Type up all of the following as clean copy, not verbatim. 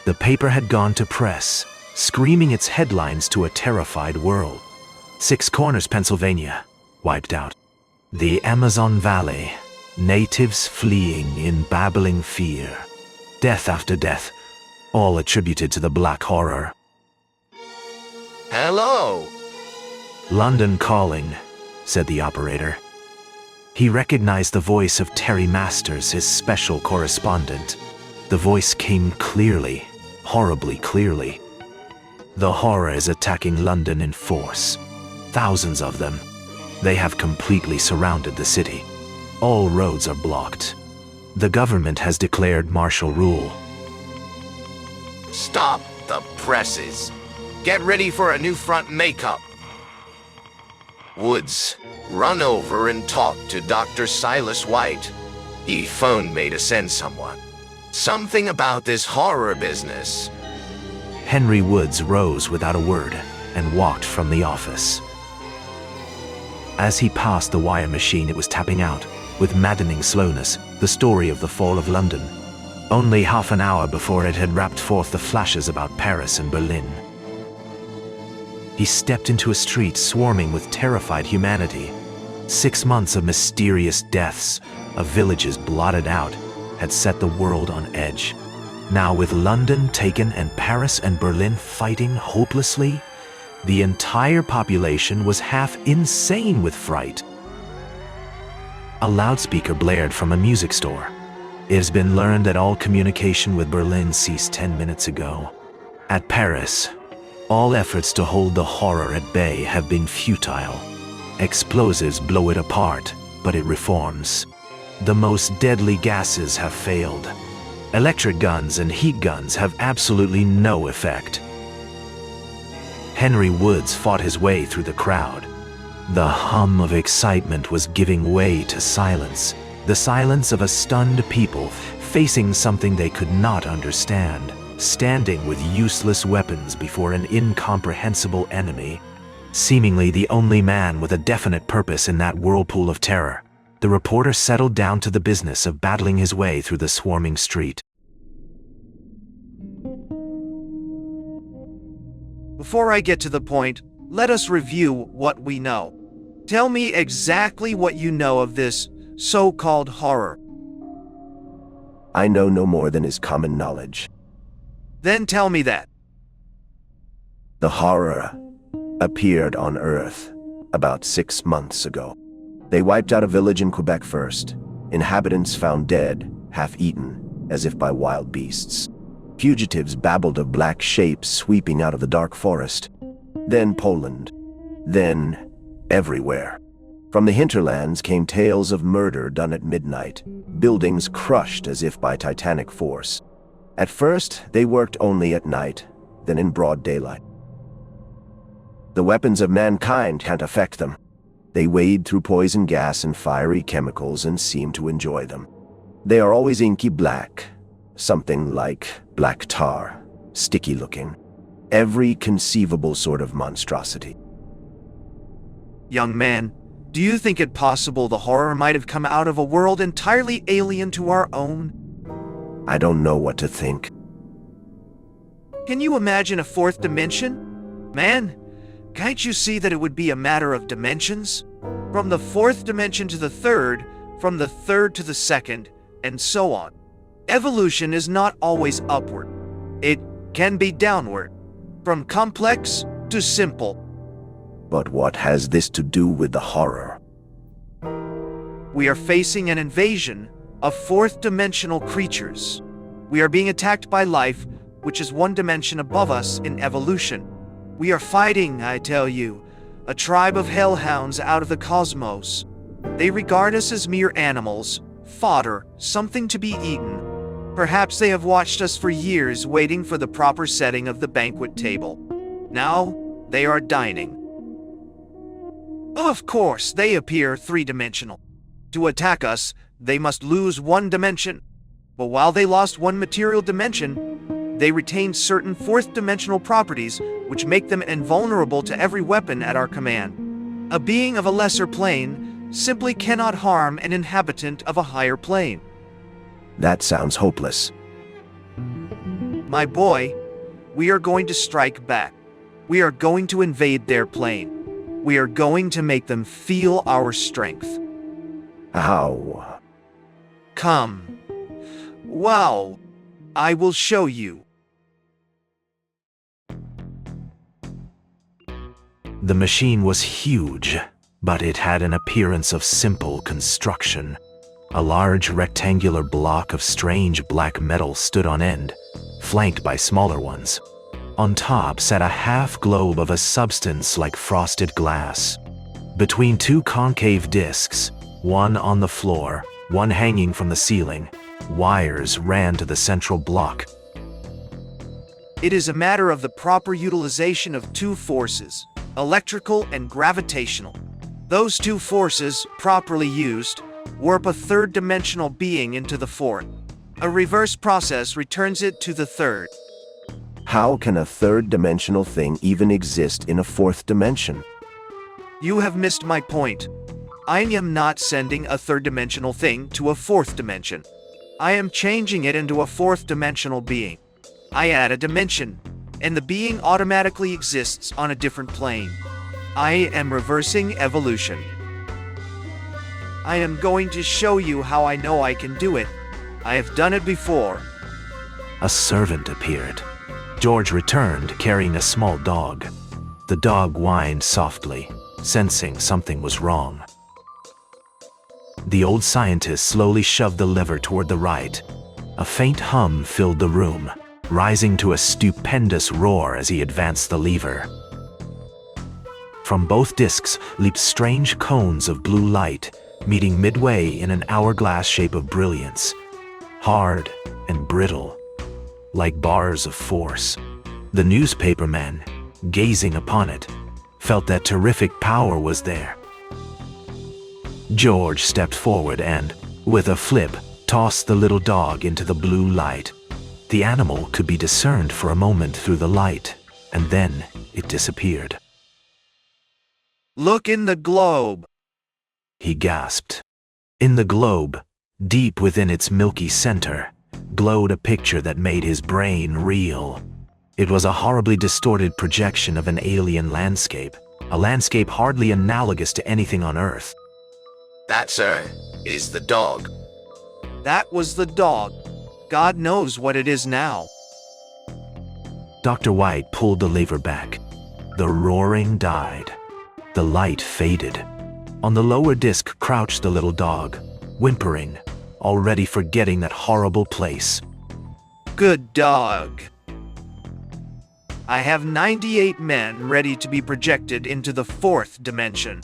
The paper had gone to press, screaming its headlines to a terrified world. Six Corners, Pennsylvania, wiped out. The Amazon Valley, natives fleeing in babbling fear. Death after death, all attributed to the Black Horror. Hello. London calling, said the operator. He recognized the voice of Terry Masters, his special correspondent. The voice came clearly, horribly clearly. The horror is attacking London in force. Thousands of them. They have completely surrounded the city. All roads are blocked. The government has declared martial rule. Stop the presses. Get ready for a new front makeup. Woods, run over and talk to Dr. Silas White. He phoned me to send someone. Something about this horror business. Henry Woods rose without a word and walked from the office. As he passed the wire machine, it was tapping out, with maddening slowness, the story of the fall of London. Only half an hour before it had rapped forth the flashes about Paris and Berlin. He stepped into a street swarming with terrified humanity. 6 months of mysterious deaths, of villages blotted out, had set the world on edge. Now with London taken and Paris and Berlin fighting hopelessly, the entire population was half insane with fright. A loudspeaker blared from a music store. It has been learned that all communication with Berlin ceased 10 minutes ago. At Paris, all efforts to hold the horror at bay have been futile. Explosives blow it apart, but it reforms. The most deadly gases have failed. Electric guns and heat guns have absolutely no effect. Henry Woods fought his way through the crowd. The hum of excitement was giving way to silence. The silence of a stunned people facing something they could not understand, standing with useless weapons before an incomprehensible enemy. Seemingly the only man with a definite purpose in that whirlpool of terror, the reporter settled down to the business of battling his way through the swarming street. Before I get to the point, let us review what we know. Tell me exactly what you know of this so-called horror. I know no more than is common knowledge. Then tell me that. The horror appeared on Earth about 6 months ago. They wiped out a village in Quebec first. Inhabitants found dead, half-eaten, as if by wild beasts. Fugitives babbled of black shapes sweeping out of the dark forest. Then Poland. Then everywhere. From the hinterlands came tales of murder done at midnight, buildings crushed as if by titanic force. At first, they worked only at night, then in broad daylight. The weapons of mankind can't affect them. They wade through poison gas and fiery chemicals and seem to enjoy them. They are always inky black, something like black tar, sticky looking. Every conceivable sort of monstrosity. Young man, do you think it possible the horror might have come out of a world entirely alien to our own? I don't know what to think. Can you imagine a fourth dimension? Man, can't you see that it would be a matter of dimensions? From the fourth dimension to the third, from the third to the second, and so on. Evolution is not always upward. It can be downward, from complex to simple. But what has this to do with the horror? We are facing an invasion of fourth-dimensional creatures. We are being attacked by life, which is one dimension above us in evolution. We are fighting, I tell you, a tribe of hellhounds out of the cosmos. They regard us as mere animals, fodder, something to be eaten. Perhaps they have watched us for years waiting for the proper setting of the banquet table. Now, they are dining. Of course, they appear three-dimensional. To attack us, they must lose one dimension. But while they lost one material dimension, they retained certain fourth-dimensional properties which make them invulnerable to every weapon at our command. A being of a lesser plane simply cannot harm an inhabitant of a higher plane. That sounds hopeless. My boy, we are going to strike back. We are going to invade their plane. We are going to make them feel our strength. How? Come. Well, I will show you. The machine was huge, but it had an appearance of simple construction. A large rectangular block of strange black metal stood on end, flanked by smaller ones. On top sat a half globe of a substance like frosted glass. Between two concave discs, one on the floor, one hanging from the ceiling, wires ran to the central block. It is a matter of the proper utilization of two forces, electrical and gravitational. Those two forces, properly used, warp a third-dimensional being into the fourth. A reverse process returns it to the third. How can a third-dimensional thing even exist in a fourth dimension? You have missed my point. I am not sending a third-dimensional thing to a fourth dimension. I am changing it into a fourth-dimensional being. I add a dimension, and the being automatically exists on a different plane. I am reversing evolution. I am going to show you how I know I can do it. I have done it before. A servant appeared. George returned carrying a small dog. The dog whined softly, sensing something was wrong. The old scientist slowly shoved the lever toward the right. A faint hum filled the room, rising to a stupendous roar as he advanced the lever. From both discs leaped strange cones of blue light, meeting midway in an hourglass shape of brilliance, hard and brittle, like bars of force. The newspaperman, gazing upon it, felt that terrific power was there. George stepped forward and, with a flip, tossed the little dog into the blue light. The animal could be discerned for a moment through the light, and then it disappeared. Look in the globe. He gasped. In the globe, deep within its milky center, glowed a picture that made his brain reel. It was a horribly distorted projection of an alien landscape, a landscape hardly analogous to anything on Earth. That, sir, is the dog. That was the dog. God knows what it is now. Dr. White pulled the lever back. The roaring died. The light faded. On the lower disc crouched the little dog, whimpering, already forgetting that horrible place. Good dog. I have 98 men ready to be projected into the fourth dimension.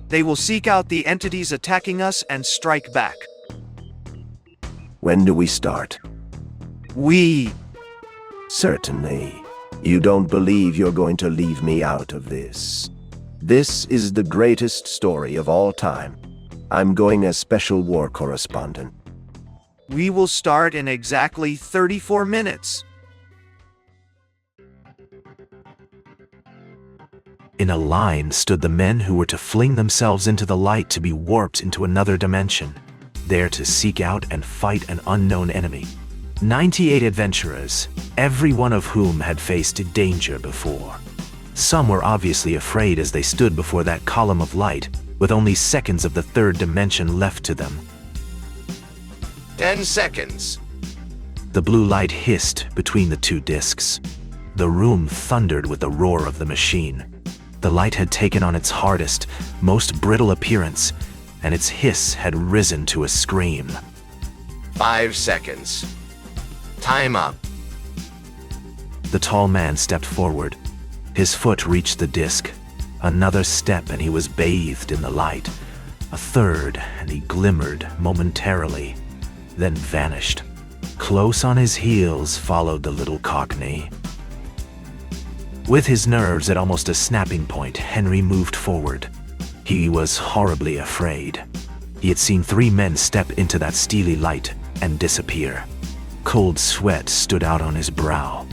They will seek out the entities attacking us and strike back. When do we start? We... Certainly. You don't believe you're going to leave me out of this. This is the greatest story of all time. I'm going as special war correspondent. We will start in exactly 34 minutes. In a line stood the men who were to fling themselves into the light to be warped into another dimension, there to seek out and fight an unknown enemy. 98 adventurers, every one of whom had faced danger before. Some were obviously afraid as they stood before that column of light, with only seconds of the third dimension left to them. 10 seconds. The blue light hissed between the two discs. The room thundered with the roar of the machine. The light had taken on its hardest, most brittle appearance, and its hiss had risen to a scream. 5 seconds. Time up. The tall man stepped forward. His foot reached the disc. Another step and he was bathed in the light. A third and he glimmered momentarily, then vanished. Close on his heels followed the little Cockney. With his nerves at almost a snapping point, Henry moved forward. He was horribly afraid. He had seen 3 men step into that steely light and disappear. Cold sweat stood out on his brow.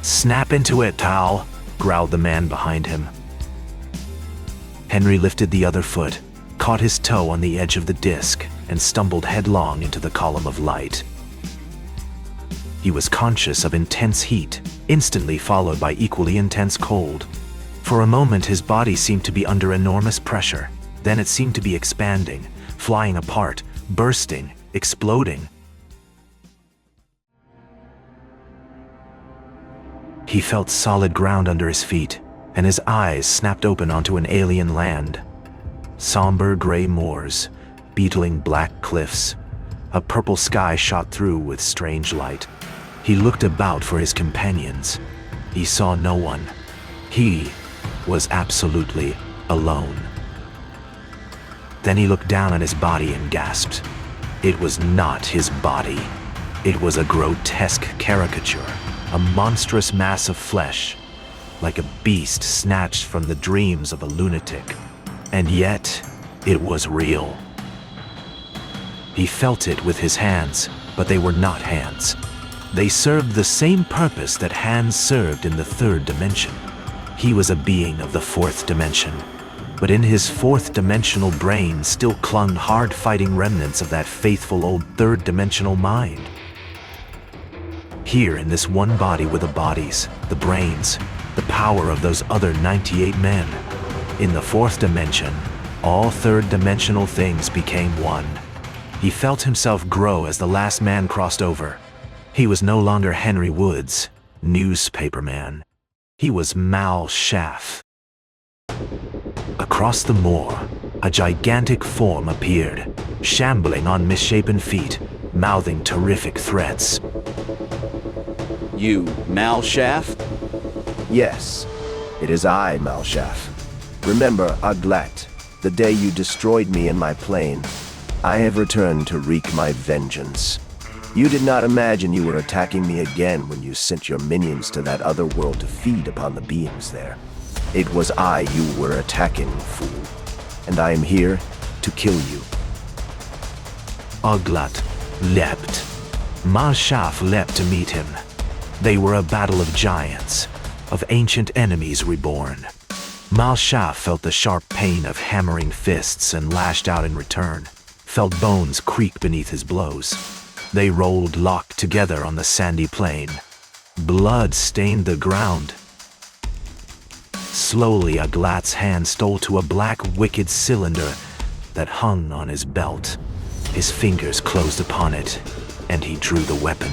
"Snap into it, Tal," growled the man behind him. Henry lifted the other foot, caught his toe on the edge of the disc, and stumbled headlong into the column of light. He was conscious of intense heat, instantly followed by equally intense cold. For a moment, his body seemed to be under enormous pressure. Then it seemed to be expanding, flying apart, bursting, exploding. He felt solid ground under his feet, and his eyes snapped open onto an alien land. Somber gray moors, beetling black cliffs. A purple sky shot through with strange light. He looked about for his companions. He saw no one. He was absolutely alone. Then he looked down at his body and gasped. It was not his body. It was a grotesque caricature, a monstrous mass of flesh, like a beast snatched from the dreams of a lunatic. And yet, it was real. He felt it with his hands, but they were not hands. They served the same purpose that hands served in the third dimension. He was a being of the fourth dimension, but in his fourth-dimensional brain still clung hard-fighting remnants of that faithful old third-dimensional mind. Here in this one body were the bodies, the brains, the power of those other 98 men. In the fourth dimension, all third-dimensional things became one. He felt himself grow as the last man crossed over. He was no longer Henry Woods, newspaperman. He was Mal Shaff. Across the moor, a gigantic form appeared, shambling on misshapen feet, mouthing terrific threats. You, Mal Shaff? Yes, it is I, Malshaff. Remember Aglat, the day you destroyed me in my plane. I have returned to wreak my vengeance. You did not imagine you were attacking me again when you sent your minions to that other world to feed upon the beings there. It was I you were attacking, fool. And I am here to kill you. Aglat leapt. Mal Shaff leapt to meet him. They were a battle of giants, of ancient enemies reborn. Mal Shaff felt the sharp pain of hammering fists and lashed out in return, felt bones creak beneath his blows. They rolled locked together on the sandy plain. Blood stained the ground. Slowly, Aglat's hand stole to a black, wicked cylinder that hung on his belt. His fingers closed upon it, and he drew the weapon.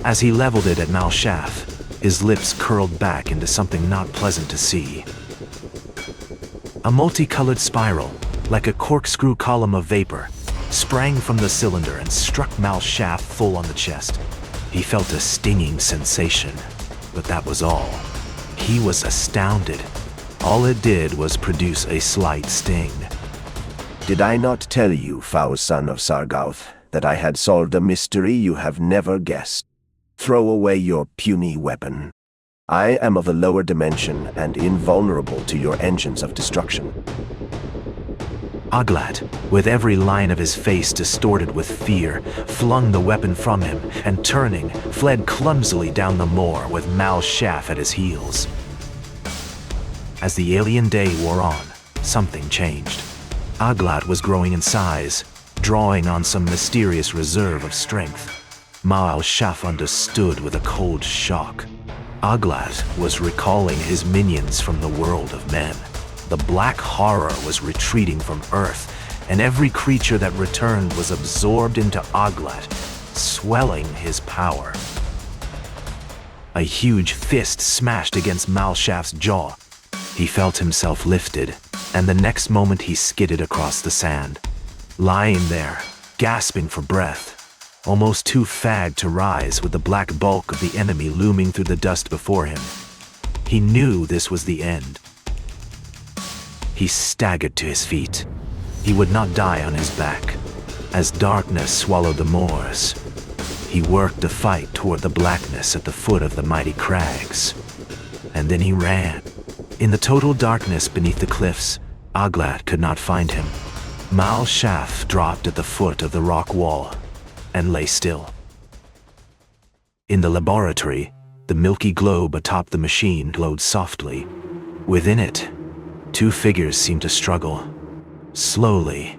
As he leveled it at Mal Shaff, his lips curled back into something not pleasant to see. A multicolored spiral, like a corkscrew column of vapor, sprang from the cylinder and struck Mal Shaff full on the chest. He felt a stinging sensation, but that was all. He was astounded. All it did was produce a slight sting. Did I not tell you, foul son of Sargauth, that I had solved a mystery you have never guessed? Throw away your puny weapon. I am of a lower dimension and invulnerable to your engines of destruction. Aglat, with every line of his face distorted with fear, flung the weapon from him and, turning, fled clumsily down the moor with Mal Shaff at his heels. As the alien day wore on, something changed. Aglat was growing in size, drawing on some mysterious reserve of strength. Mal Shaff understood with a cold shock. Aglat was recalling his minions from the world of men. The black horror was retreating from Earth, and every creature that returned was absorbed into Aglat, swelling his power. A huge fist smashed against Mal Shaff's jaw. He felt himself lifted, and the next moment he skidded across the sand. Lying there, gasping for breath, almost too fagged to rise with the black bulk of the enemy looming through the dust before him. He knew this was the end. He staggered to his feet. He would not die on his back. As darkness swallowed the moors, he worked the fight toward the blackness at the foot of the mighty crags. And then he ran. In the total darkness beneath the cliffs, Aglat could not find him. Mal Shaff dropped at the foot of the rock wall and lay still. In the laboratory, the milky globe atop the machine glowed softly. Within it, two figures seemed to struggle, slowly,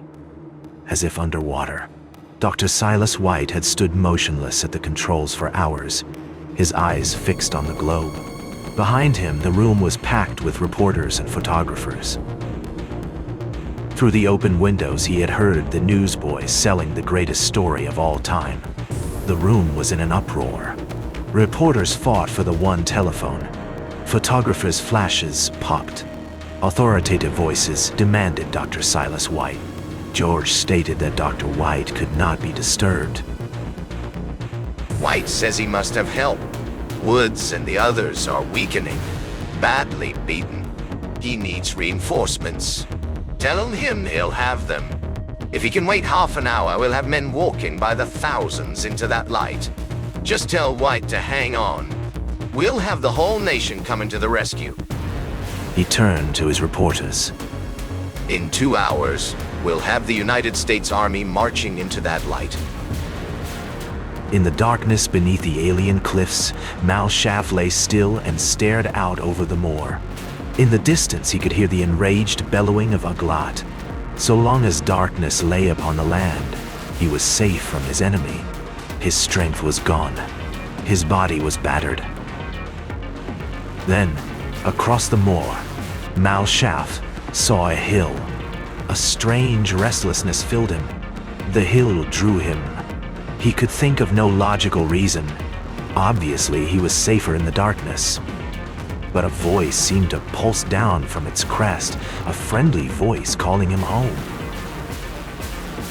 as if underwater. Dr. Silas White had stood motionless at the controls for hours, his eyes fixed on the globe. Behind him, the room was packed with reporters and photographers. Through the open windows, he had heard the newsboys selling the greatest story of all time. The room was in an uproar. Reporters fought for the one telephone. Photographers' flashes popped. Authoritative voices demanded Dr. Silas White. George stated that Dr. White could not be disturbed. White says he must have help. Woods and the others are weakening, badly beaten. He needs reinforcements. Tell him he'll have them. If he can wait half an hour, we'll have men walking by the thousands into that light. Just tell White to hang on. We'll have the whole nation coming to the rescue. He turned to his reporters. In 2 hours, we'll have the United States Army marching into that light. In the darkness beneath the alien cliffs, Mal Shaff lay still and stared out over the moor. In the distance, he could hear the enraged bellowing of Aglat. So long as darkness lay upon the land, he was safe from his enemy. His strength was gone. His body was battered. Then, across the moor, Mal Shaff saw a hill. A strange restlessness filled him. The hill drew him. He could think of no logical reason. Obviously, he was safer in the darkness. But a voice seemed to pulse down from its crest, a friendly voice calling him home.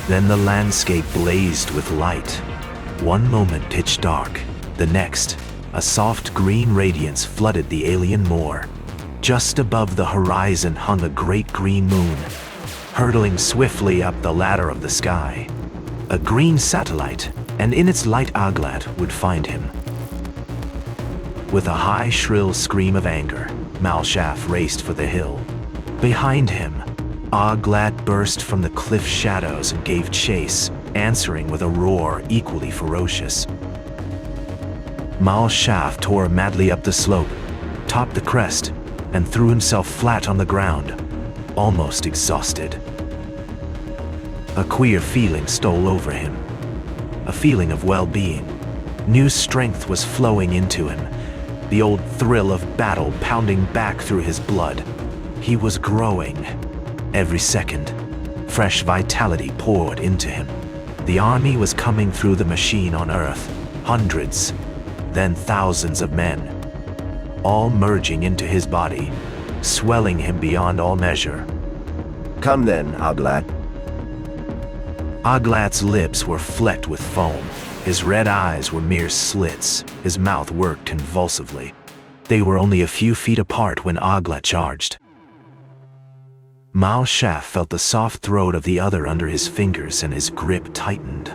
Then the landscape blazed with light. One moment pitch dark, the next, a soft green radiance flooded the alien moor. Just above the horizon hung a great green moon, hurtling swiftly up the ladder of the sky. A green satellite, and in its light Aglat would find him. With a high, shrill scream of anger, Mal Shaff raced for the hill. Behind him, Aglat burst from the cliff shadows and gave chase, answering with a roar equally ferocious. Mal Shaff tore madly up the slope, topped the crest, and threw himself flat on the ground, almost exhausted. A queer feeling stole over him, a feeling of well-being. New strength was flowing into him, the old thrill of battle pounding back through his blood. He was growing. Every second, fresh vitality poured into him. The army was coming through the machine on Earth, hundreds, then thousands of men, all merging into his body, swelling him beyond all measure. Come then, Aglat. Aglat's lips were flecked with foam. His red eyes were mere slits. His mouth worked convulsively. They were only a few feet apart when Aglat charged. Mal Shaff felt the soft throat of the other under his fingers and his grip tightened.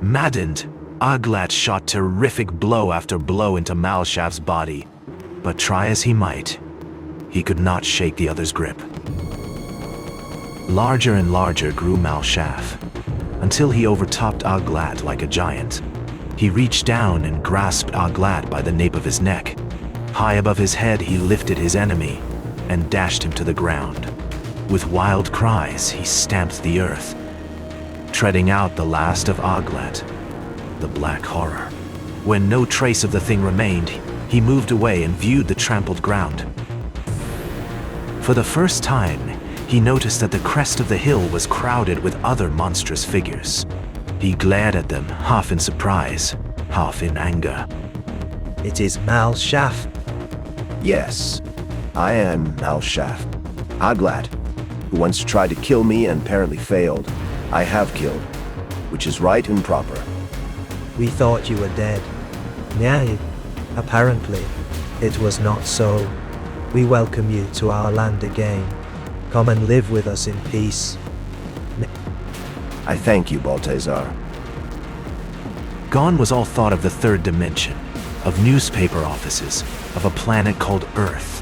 Maddened, Aglat shot terrific blow after blow into Mal Shaff's body. But try as he might, he could not shake the other's grip. Larger and larger grew Mal Shaff, until he overtopped Aglat like a giant. He reached down and grasped Aglat by the nape of his neck. High above his head, he lifted his enemy and dashed him to the ground. With wild cries, he stamped the earth, treading out the last of Aglat, the Black Horror. When no trace of the thing remained, he moved away and viewed the trampled ground. For the first time, he noticed that the crest of the hill was crowded with other monstrous figures. He glared at them, half in surprise, half in anger. It is Mal Shaff. Yes, I am Mal Shaff. Aglat, who once tried to kill me and apparently failed, I have killed, which is right and proper. We thought you were dead. Nay, apparently, it was not so. We welcome you to our land again. Come and live with us in peace. I thank you, Baltazar. Gone was all thought of the third dimension, of newspaper offices, of a planet called Earth.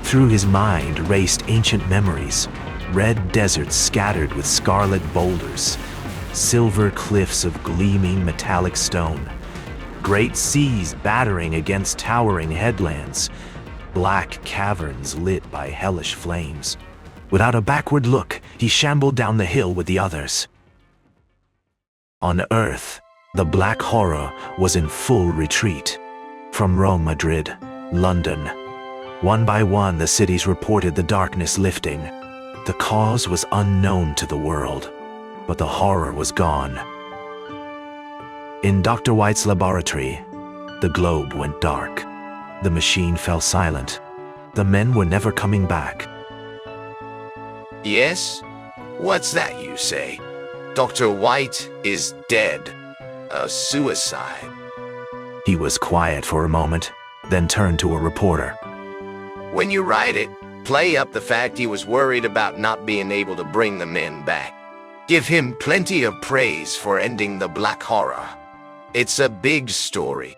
Through his mind raced ancient memories, red deserts scattered with scarlet boulders, silver cliffs of gleaming metallic stone, great seas battering against towering headlands, black caverns lit by hellish flames. Without a backward look, he shambled down the hill with the others. On Earth, the Black Horror was in full retreat. From Rome, Madrid, London. One by one, the cities reported the darkness lifting. The cause was unknown to the world, but the horror was gone. In Dr. White's laboratory, the globe went dark. The machine fell silent. The men were never coming back. Yes? What's that you say? Dr. White is dead. A suicide. He was quiet for a moment, then turned to a reporter. When you write it, play up the fact he was worried about not being able to bring the men back. Give him plenty of praise for ending the Black Horror. It's a big story.